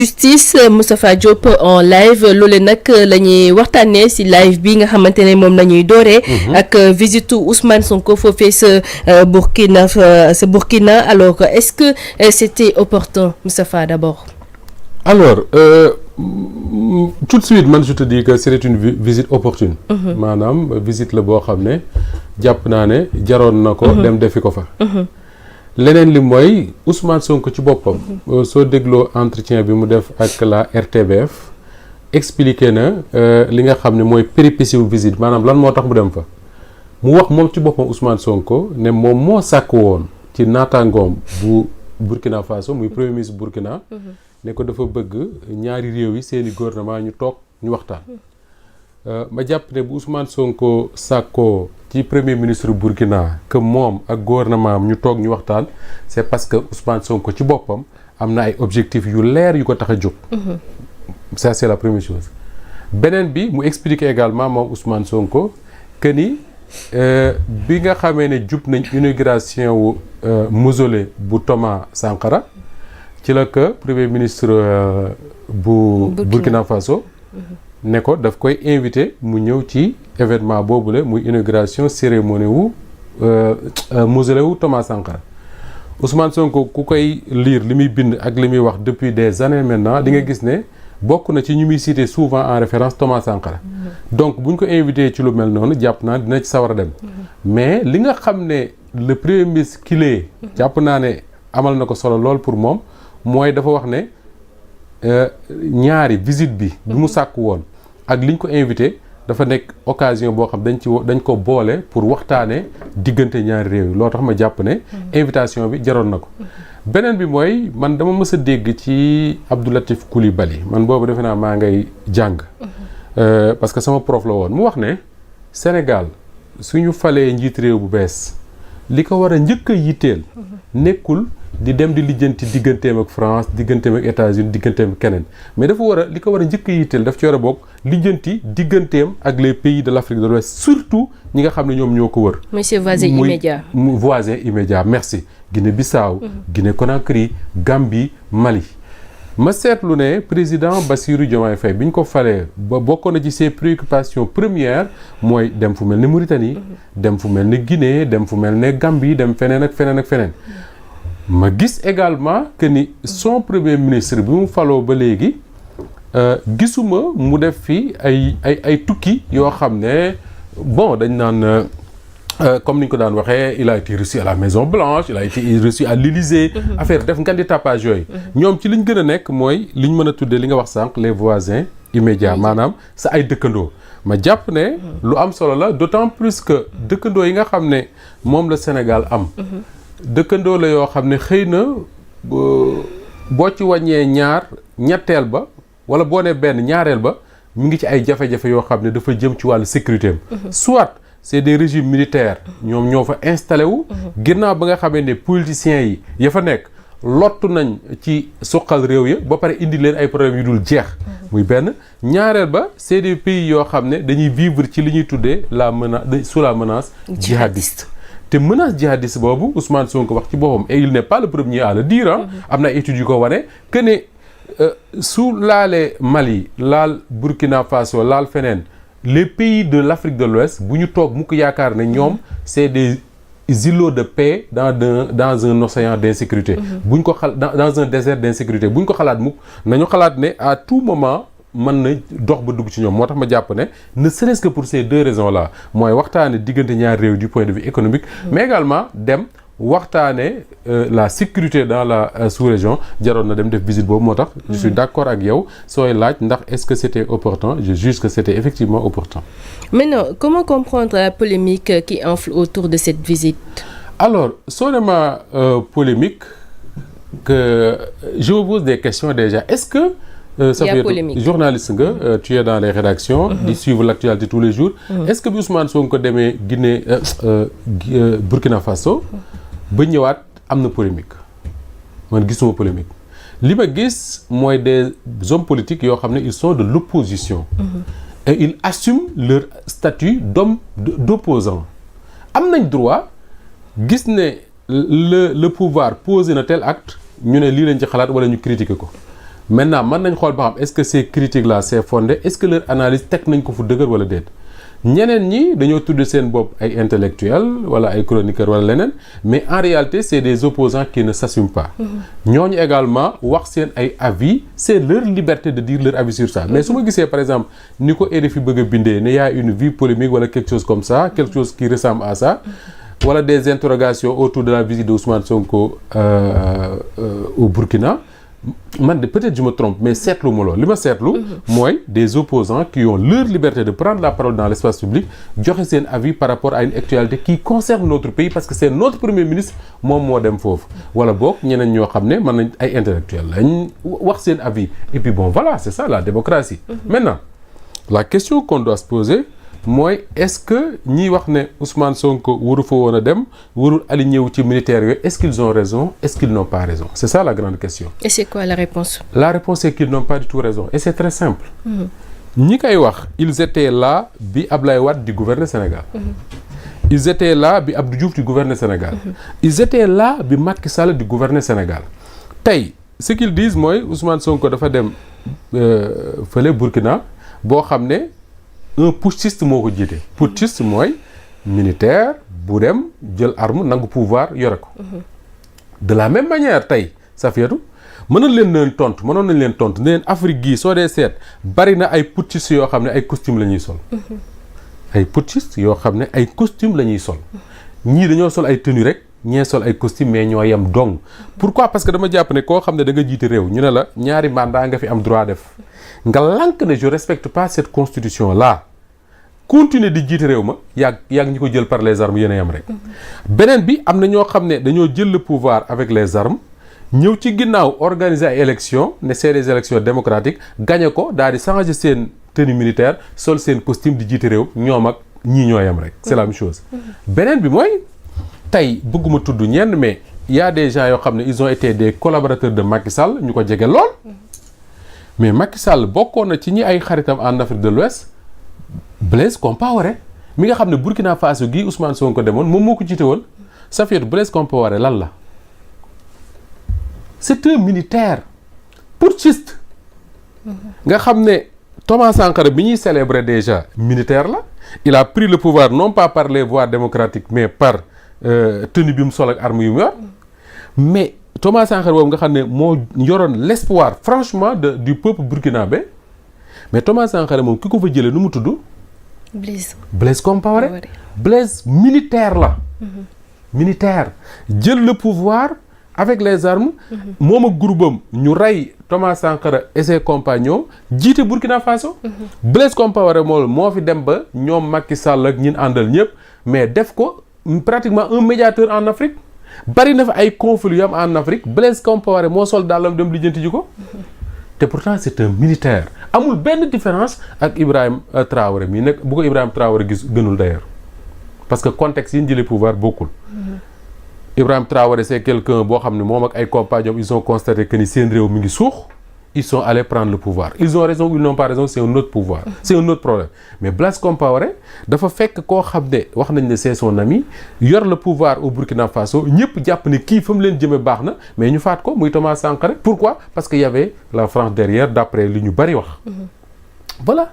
justice Moustapha Diop en live loole nag la ñuy waxtaanee ci live bi nga xamante ne moom la ñuy dooree. ak visite Ousmane Sonko foofee sa Burkina alors est-ce que c'était opportun Moustapha d'abord. Alors tout de suite man je te dis que c'était une visite opportune. maanaam visite la boo xam ne jàpp naa ne jaroon na ko. dem defi ko fa. leneen li mooy Ousmane Sonko ci boppam. soo dégloo entretien bi mu def ak la RTBF expliqué na li nga xam ne mooy péripétie wu visite maanaam lan moo tax mu dem fa. mu wax moom ci boppam Ousmane Sonko ne moom moo sàkk woon ci naataangoom bu Burkina Faso muy premier ministre Burkina. ne ko dafa bëgg ñaari réew yi seeni gouvernement ñu toog ñu waxtaan. ma jàpp ne bu Ousmane Sonko sàkkoo ci premier ministre Burkina que moom ak gouvernement am ñu toog ñu waxtaan c'est parce que Ousmane Sonko ci boppam am na ay objectifs yu leer yu ko tax a jóg. ça c'est la première chose. beneen bi mu expliquer également moom Ousmane Sonko que ni bi nga xamee ne jub nañ inauguration wu mausolée bu Thomas Sankara ci la que premier ministre bu Burkina Faso. ne ko daf koy invité mu ñëw ci événement boobule muy inauguration cérémonie wu mausolée wu Thomas Sankara Ousmane Sonko ku koy lire li muy bind ak li muy wax depuis des années maintenant di nga gis ne bokk na ci ñu muy cité souvent en référence Thomas Sankara. donc bu ñu ko invité ci lu mel noonu jàpp naa dina ci sawar a dem. mais li nga xam ne le premier ministre kilé jàpp naa ne amal na ko solo lool pour moom mooy dafa wax ne ñaari visite bi mu sàkk woon ak liñ ko invité dafa nekk occasion boo xam dañ ko boole pour waxtaanee diggante ñaari réew yi loo tax ma jàpp ne invitation bi jaroon na ko. beneen bi mooy man dama mës a dégg ci Abdou Latif Coulibaly man boobu defe naa maa ngay jàng. parce que sama prof la woon mu wax ne Sénégal suñu falee njiit réew bu bees li ko war a njëkk a yitteel nekkul di dem di lijjanti digganteem ak France digganteem ak États-Unis digganteem ak keneen mais dafa war a li ko war a njëkk a yitteel daf ci war a bokk lijjanti digganteem ak les pays de l'Afrique de l'Ouest surtout ñi nga xam ne ñoom ñoo ko wër. monsieur voisin immédiat muy voisin immédiat merci. Guinée-Bissau Guinée-Conakry Gambie Mali. ma seetlu ne président Bassirou Diomaye Faye bi ñu ko falee ba bokkoon na ci ses préoccupations premières mooy dem fu mel ni Mauritanie. dem fu mel ni Guinée dem fu mel ne Gambie dem feneen ak feneen ak feneen. ma gis également que ni son premier ministre bi mu faloo ba léegi gisuma mu def fi ay tukki yoo xam ne bon dañ naan comme ni ñu ko daan waxee il a été reçu à la Maison Blanche il a été reçu à l'Élysée affaire def nga di tapage yooyu ñoom ci liñ gën a nekk mooy liñ mën a tuddee li nga wax sànq les voisins immédiats maanaam sa ay dëkkandoo ma jàpp ne lu am solo la d'autant plus que dëkkandoo yi nga xam ne moom la Sénégal am dëkkandoo la yoo xam ne xëy na boo ci wàññee ñetteel ba wala boo ne benn ñaareel ba mu ngi ci ay jafe-jafe yoo xam ne dafa jëm ci wàllu sécurité am soit c'est des régimes militaires ñoom ñoo fa installé wu ginnaaw ba nga xamee ne politiciens yi ya fa nekk lottu nañ ci suqal réew ya ba pare indi leen ay problèmes yu dul jeex muy benn ñaareel ba c'est des pays yoo xam ne dañuy vivre ci li ñuy tuddee la menace sous la menace djihadiste te menace djihadiste boobu Ousmane Sonko wax ci boppam et il n'est pas le premier à le dire am na ay études yu ko wane que ne su laalee Mali laal Burkina Faso laal feneen les pays de l'Afrique de l'Ouest bu ñu toog mu ko yaakaar ne ñoom c'est des îlots de paix dans un océan d'insécurité buñ ko dans un désert d'insécurité buñ ko xalaat mukk nañu xalaat ne à tout moment mën na dox ba dugg ci ñoom moo tax ma jàpp ne serait-ce que pour ces deux raisons là mooy waxtaane diggante ñaari réew du point de vue économique mais également dem waxtaane la sécurité dans la sous-région jaroon na dem def visite boobu moo tax je suis d'accord ak yow sooy laaj ndax est-ce que c'était opportun je juge que c'était effectivement opportun. Maintenant, comment comprendre la polémique qui enfle autour de cette visite? Alors seulement polémique que je vous pose des questions déjà est-ce que ça fait journaliste nga tu es dans les rédactions di suivre l'actualité tous les jours est-ce que bi Ousmane Sonko demee Guinée Burkina Faso ba ñëwaat am na polémique man gisuma polémique li ma gis mooy des hommes politiques yoo xam ne ils sont de l'opposition et ils assument leur statut d'opposant am nañ droit gis ne le pouvoir posé na tel acte ñu ne lii lañ ci xalaat wala ñu critiquer ko maintenant mën nañ xool ba xam est-ce que ces critiques là c'est fondé est-ce que leur analyse teg nañ ko fu dëgër wala déet ñeneen ñi dañoo tudd seen bopp ay intellectuels wala ay chroniqueurs wala leneen mais en réalité c'est des opposants qui ne s'assument pas ñooñu également wax seen ay avis c'est leur liberté de dire leur avis sur ça mais su ma gisee par exemple ni ko RFI bëgg a bindee ne y a une vie polémique wala quelque chose comme ça quelque chose qui ressemble à ça wala des interrogations autour de la visite de Ousmane Sonko au Burkina man de peut-être je me trompe mais seetlu ma loolu li ma seetlu mooy des opposants qui ont leur liberté de prendre la parole dans l'espace public joxe seen avis par rapport à une actualité qui concerne notre pays parce que c'est notre premier ministre moom moo dem foofu wala boog ñeneen ñoo xam ne mën nañ ay intellectuels lañ wax seen avis et puis bon voilà c'est ça la démocratie maintenant la question qu'on doit se poser mooy est-ce que ñiy wax ne Ousmane Sonko waru fa woon a dem warul aligné wu ci militaires yooyu est-ce qu'ils ont raison est-ce qu'ils n'ont pas raison c'est ça la grande question. Et c'est quoi la réponse? La réponse est qu'ils n'ont pas du tout raison et c'est très simple. ñi koy wax ils étaient là bi Ablaye Wade di gouverner Sénégal. Ils étaient là bi Abdou Diouf di gouverner Sénégal. Ils étaient là bi Macky Sall di gouverner Sénégal. tey ce qu'ils disent mooy Ousmane Sonko dafa dem fële Burkina boo xam ne. Un putschiste moo ko jiite putschiste mooy militaire bu dem jël arme nangu pouvoir yore ko de la même manière tey Safiatou mënoon leen tontu ne leen Afrique gii soo dee seet bari na ay putschistes yoo xam ne ay costume la ñuy sol ay putschistes yoo xam ne ay costume la ñuy sol ñii dañoo sol ay tenue rek ñee sol ay costume mais ñoo yem dong pourquoi parce que dama jàpp ne koo xam ne da nga jiite réew ñu ne la ñaari mandat nga fi am droit def nga lànk ne je respecte pas cette constitution là continuer di jiite réew ma yàgg ñi ko jël par les armes yéen a yam rek beneen bi am na ñoo xam ne dañoo jël le pouvoir avec les armes ñëw ci ginnaaw organiser ay élections ne c'est des élections démocratiques gagné ko daal di changer seen tenue militaire sol seen costume di jiite réew ñoom ak ñii ñoo yam rek c'est la même chose beneen bi mooy tey bëgguma tudd ñenn mais il y a des gens yoo xam ne ils ont été des collaborateurs de Macky Sall ñu ko jege lool mais Macky Sall bokkoon na ci ñi ay xaritam en Afrique de l'Ouest Blaise Compaoré mi nga xam ne Burkina Faso gii Ousmane Sonko demoon moom moo ko jiite woon Safiatou Blaise Compaoré lan la c'est un militaire putschiste nga xam ne Thomas Sankara bi ñuy célébrer déjà militaire la il a pris le pouvoir non pas par les voies démocratiques mais par tenue bi mu sol ak armes yu mu yor mais Thomas Sankara boobu nga xam ne moo yoroon l'espoir franchement du peuple burkinabé mais Thomas Sankara moom ki ko fa jëlee nu mu tudd. Blaise Compaoré. Blaise militaire la. militaire jël le pouvoir avec les armes. moom ak groupam ñu rey Thomas Sankara et ses compagnons jiite Burkina Faso. Blaise Compaoré moo fi dem ba ñoom Macky Sall ak ñin àndal ñëpp mais def ko pratiquement un médiateur en Afrique. bari na fa ay conflits yu am en Afrique Blaise Compaoré moo sol dàllam dem lijjanti ji ko te pourtant c'est un militaire amul benn différence ak Ibrahim Traoré mii nag bu ko Ibrahim Traoré gis gënul d'ailleurs parce que contexte yi ñu jëlee pouvoir bokkul. Ibrahim Traoré c'est quelqu'un boo xam ne moom ak ay compagnons ils ont constaté que ni seen réew mi ngi suux ils sont allés prendre le pouvoir ils ont raison ou ils n'ont pas raison c'est un autre pouvoir c'est un autre problème mais Blaise Compaoré dafa fekk koo xam ne wax nañ ne c'est son ami yor le pouvoir au Burkina Faso ñëpp jàpp ne kii fa mu leen jëme baax na mais ñu faat ko muy Thomas Sankara pourquoi parce que y avait la France derrière d'après li ñu bari wax voilà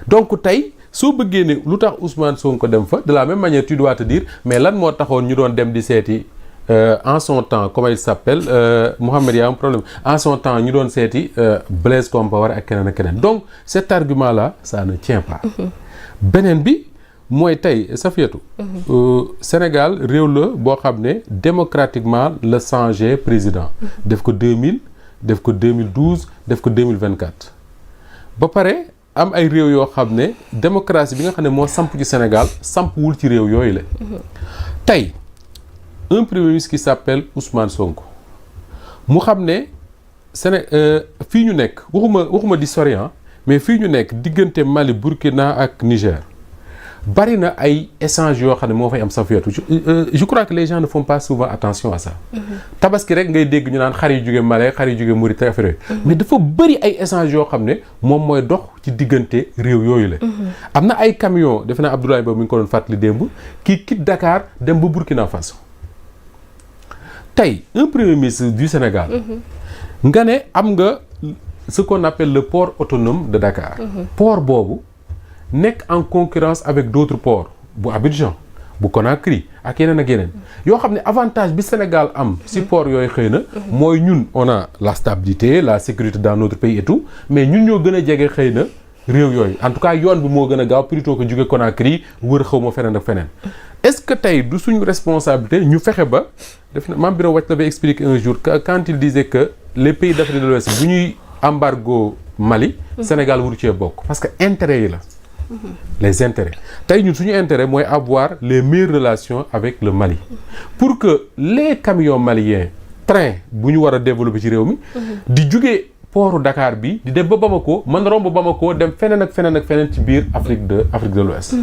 donc tey soo bëggee ne lu tax Ousmane Sonko dem fa de la même manière tu dois te dire mais lan moo taxoon ñu doon dem di seeti en son temps comment il s'appelle Mohamed y a un problème en son temps ñu doon seeti Blaise Compaoré ak keneen ak keneen donc cet argument là ça ne tient pas beneen bi mooy tey Safiatou Sénégal réew la boo xam ne démocratiquement la changé président def ko 2000 def ko 2012 def ko 2024 ba pare am ay réew yoo xam ne démocratie bi nga xam ne moo samp ci Sénégal sampuwul ci réew yooyu la tey un premier ministre qui s'appelle Ousmane Sonko mu xam ne fii ñu nekk waxuma di sori mais fii ñu nekk diggante Mali Burkina ak Niger bari na ay échanges yoo xam ne moo fay am Safiatou je crois que les gens ne font pas souvent attention à ça. tabaski rek ngay dégg ñu naan xar yu jóge Mali xar yu jóge Mauritanie affaire mais dafa bëri ay échanges yoo xam ne moom mooy dox ci diggante réew yooyu la. am na ay camions defe naa Abdoulaye Ba mi ngi ko doon fàttali démb qui quitte Dakar dem ba Burkina Faso. tey un premier ministre du Sénégal nga ne am nga ce qu'on appelle le port autonome de Dakar. Port boobu nekk en concurrence avec d'autres ports bu Abidjan bu Conakry ak yeneen yoo xam ne avantage bi Sénégal am si port yooyu xëy na mooy ñun on a la stabilité la sécurité dans notre pays et tout mais ñun ñoo gën a jege xëy na réew yooyu en tout cas yoon bi moo gën a gaaw plutôt que jóge Conakry wër xaw ma feneen ak feneen est-ce que tey du suñu responsabilité ñu fexe ba def na Mame Birame Wathie l'avait expliqué un jour quand il disait que les pays d'Afrique de l'Ouest bu ñuy embargo Mali Sénégal waru cee bokk parce que intérêt yi la les intérêts tey ñun suñu intérêt mooy avoir les meilleures relations avec le Mali pour que les camions maliens train bu ñu war a développer ci réew mi di jugee portu Dakar bi di dem ba Bamako mën romb Bamako dem feneen ak feneen ci biir Afrique de l'Ouest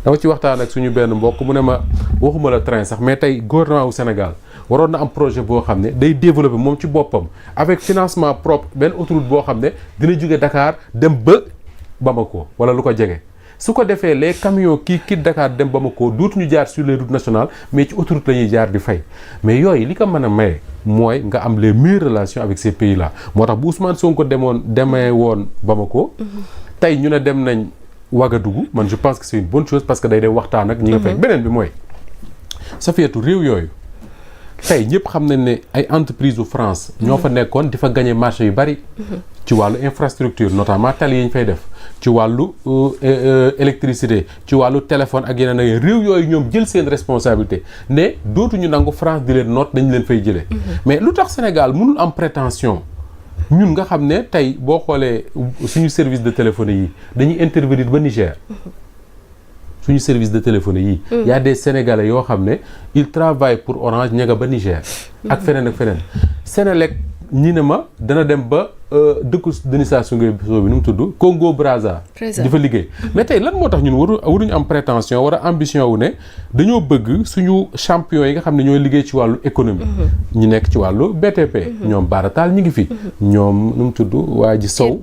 dama ci waxtaan ak suñu benn mbokk mu ne ma waxuma la train sax mais tey gouvernement wu Sénégal waroon na am projet boo xam ne day développer moom ci boppam avec financement propre benn autoroute boo xam ne dina jóge Dakar dem ba Bamako wala lu ko jege su ko defee les camions kii Dakar dem Bamako dootuñu jaar sur les routes nationales mais ci autoroute la ñuy jaar di fay mais yooyu li ko mën a maye mooy nga am les meilleures relations avec ces pays là moo tax bu Ousmane Sonko demee woon Bamako tey ñu ne dem nañ Ouagadougou man je pense que c'est une bonne chose parce que day dem waxtaan ak ñi nga fekk beneen bi mooy Safiatou réew yooyu tey ñëpp xam nañ ne ay entreprises u France ñoo fa nekkoon di fa gagner marché yu bari ci wàllu infrastructure notamment tali yi ñu fay def ci wàllu électricité ci wàllu téléphone ak yeneen ak réew yooyu ñoom jël seen responsabilité ne dootuñu nangu France di leen noot dañu leen fay jëlee mais lu tax Sénégal mënul am prétention ñun nga xam ne tey boo xoolee suñu service de téléphonie yi dañuy intervenir ba Niger suñu service de téléphonie yi y a des Sénégalais yoo xam ne ils travaillent pour Orange ña nga ba Niger ak feneen Sénélec ñi ne ma dana dem ba dëkku Denis Sassou Nguesso bi nu mu tudd Congo Brazza di fa liggéey mais tey lan moo tax ñun waruñu am prétention war a ambition wu ne dañoo bëgg suñu champion yi nga xam ne ñooy liggéey ci wàllu économie ñu nekk ci wàllu BTP ñoom Baratal ñi ngi fi ñoom nu mu tudd waa ji Sow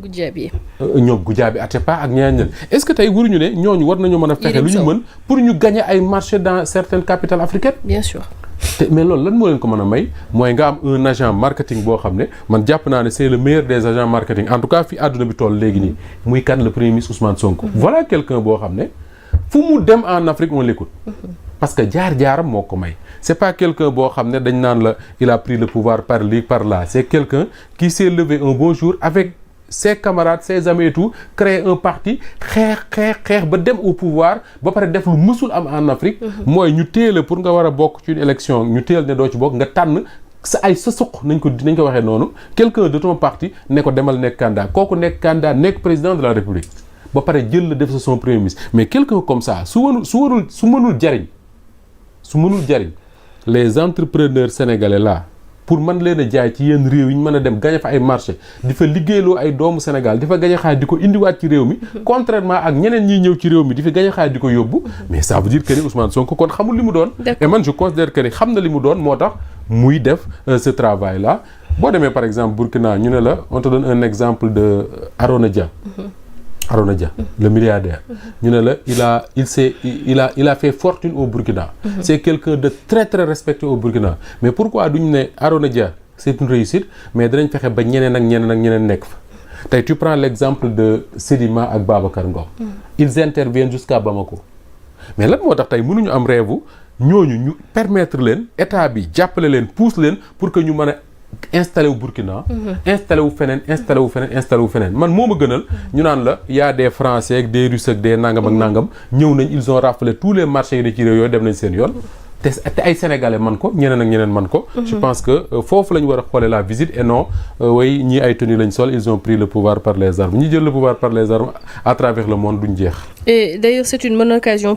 ñoom Goudiaby Atepa ak ñeneen est-ce que tey waruñu ne ñooñu war nañu mën a fexe lu ñu mën pour ñu gagner ay marchés dans certaines capitales africaines bien sûr mais loolu lan moo leen ko mën a may mooy nga am un agent marketing boo xam ne man jàpp naa ne c'est le meilleur des agents marketing en tout cas fi àdduna bi toll léegi nii muy kan le premier ministre Ousmane Sonko voilà quelqu'un boo xam ne fu mu dem en Afrique on l'écoute parce que jaar-jaaram moo ko may c'est pas quelqu'un boo xam ne dañ naan la il a pris le pouvoir par li par là c'est quelqu'un qui s'est levé un bon jour avec ses camarades ses amis et tout créer un parti xeex ba dem au pouvoir ba pare def lu mësul am en Afrique mooy ñu téye pour nga war a bokk ci une élection ñu téyel ne doo ci bokk nga tànn sa suq nañ ko waxee noonu quelqu'un de ton parti ne ko demal nekk candidat kooku nekk candidat nekk président de la République ba pare jël la def sa son premier ministre mais quelqu'un comme ça su mënul jariñ les entrepreneurs sénégalais là pour mën leen a jaay ci yenn réew yi ñu mën a dem gañe fa ay marché di fa liggéeyloo ay doomu Sénégal di fa gañe xaalis di ko indiwaat ci réew mi contrairement ak ñeneen ñiy ñëw ci réew mi di fi gañe xaalis di ko yóbbu mais ça veut dire que ni Ousmane Sonko kon xamul li mu doon et man je considère que ni xam na li mu doon moo tax muy def ce travail là boo demee par exemple Burkina ñu ne la on te donne un exemple de Arona Dia le milliardaire ñu ne la il a fait fortune au Burkina c'est quelqu'un de très très respecté au Burkina mais pourquoi duñu ne Arona Dia c'est une réussite mais danañ fexe ba ñeneen nekk fa tey tu prends l'exemple de Sedima ak Babacar Ngom ils interviennent jusqu'à Bamako mais lan moo tax tey mënuñu am rêve ñooñu ñu permettre leen état bi jàppale leen pousse leen pour que ñu mën a installé wu Burkina installé wu feneen man moo ma gënal ñu naan la y a des Français ak des Russes ak des nangam ak nangam ñëw nañ ils ont raflé tous les marchés yi ne ci réew yooyu dem nañ seen yoon te ay Sénégalais man ko ñeneen ak ñeneen man ko je pense que foofu la ñu war a xoolee la visite et non way ñii ay tenues lañ sol ils ont pris le pouvoir par les armes ñi jël le pouvoir par les armes à travers le monde duñ jeex. Et d'ailleurs c'est une bonne occasion